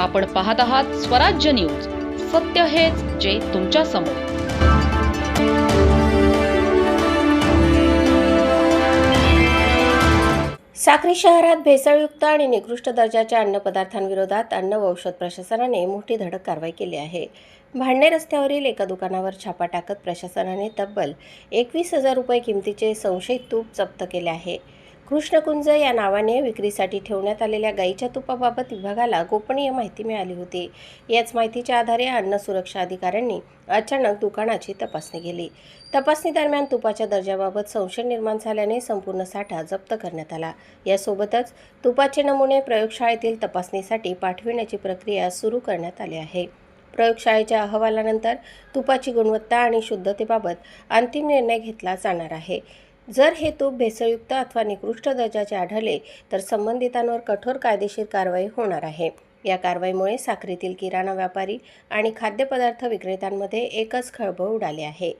आपण पाहत आहात स्वराज्य न्यूज. सत्य हेच जे तुमच्या समोर. साक्री शहरात भेसळयुक्त आणि निकृष्ट दर्जाच्या अन्नपदार्थांविरोधात अन्न व औषध प्रशासनाने मोठी धडक कारवाई केली आहे. भांडे रस्त्यावरील एका दुकानावर छापा टाकत प्रशासनाने तब्बल 21,000 रुपये किमतीचे संशयित तूप जप्त केले आहे. कृष्णकुंज या नावाने विक्रीसाठी ठेवण्यात आलेल्या गाईच्या तुपाबाबत विभागाला गोपनीय माहिती मिळाली होती. याच माहितीच्या आधारे अन्न सुरक्षा अधिकाऱ्यांनी अचानक दुकानाची तपासणी केली. तपासणी दरम्यान तुपाच्या दर्जाबाबत संशय निर्माण झाल्याने संपूर्ण साठा जप्त करण्यात आला. यासोबतच तुपाचे नमुने प्रयोगशाळेतील तपासणीसाठी पाठविण्याची प्रक्रिया सुरू करण्यात आली आहे. प्रयोगशाळेच्या अहवालानंतर तुपाची गुणवत्ता आणि शुद्धतेबाबत अंतिम निर्णय घेतला जाणार आहे. जर हे तूप भेसळयुक्त अथवा निकृष्ट दर्जाचे आढळले तर संबंधितांवर कठोर कायदेशीर कारवाई होणार आहे. या कारवाईमुळे साक्रीतील किराणा व्यापारी आणि खाद्यपदार्थ विक्रेत्यांमध्ये एकच खळबळ उडाली आहे.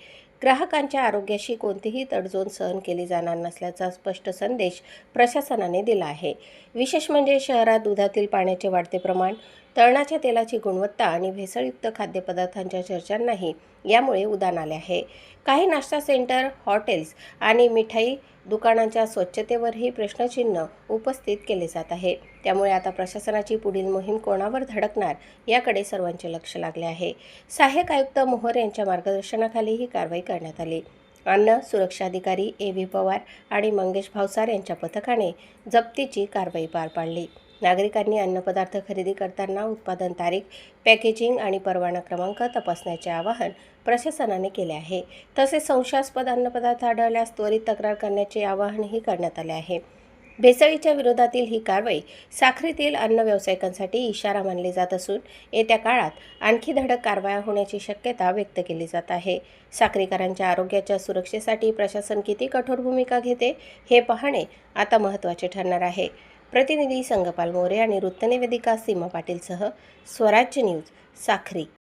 ग्राहकांच्या आरोग्याशी कोणतीही तडजोड सहन केली जाणार नसल्याचा स्पष्ट संदेश प्रशासनाने दिला आहे. विशेष म्हणजे शहरात दुधातील पाण्याचे वाढते प्रमाण, तळणाच्या तेलाची गुणवत्ता आणि भेसळयुक्त खाद्यपदार्थांच्या चर्चांनाही यामुळे उधाण आले आहे. काही नाश्ता सेंटर, हॉटेल्स आणि मिठाई दुकानांच्या स्वच्छतेवरही प्रश्नचिन्ह उपस्थित केले जात आहे. त्यामुळे आता प्रशासनाची पुढील मोहीम कोणावर धडकणार याकडे सर्वांचे लक्ष लागले आहे. सहाय्यक आयुक्त मोहर यांच्या मार्गदर्शनाखाली ही कारवाई करण्यात आली. अन्न सुरक्षा अधिकारी ए.व्ही. पवार आणि मंगेश भावसार यांच्या पथकाने जप्तीची कारवाई पार पाडली. नागरिकांनी अन्नपदार्थ खरेदी करताना उत्पादन तारीख, पॅकेजिंग आणि परवाना क्रमांक तपासण्याचे आवाहन प्रशासनाने केले आहे. तसेच संशयास्पद अन्नपदार्थ आढळल्यास त्वरित तक्रार करण्याचे आवाहनही करण्यात आले आहे. भेसळीच्या विरोधातील ही कारवाई साक्रीतील अन्न व्यावसायिकांसाठी इशारा मानली जात असून येत्या काळात आणखी धडक कारवाया होण्याची शक्यता व्यक्त केली जात आहे. साक्रीकरांच्या आरोग्याच्या सुरक्षेसाठी प्रशासन किती कठोर भूमिका घेते हे पाहणे आता महत्त्वाचे ठरणार आहे. प्रतिनिधी संगपाल मोरे आणि वृत्तनिवेदिका सीमा पाटीलसह स्वराज्य न्यूज, साक्री.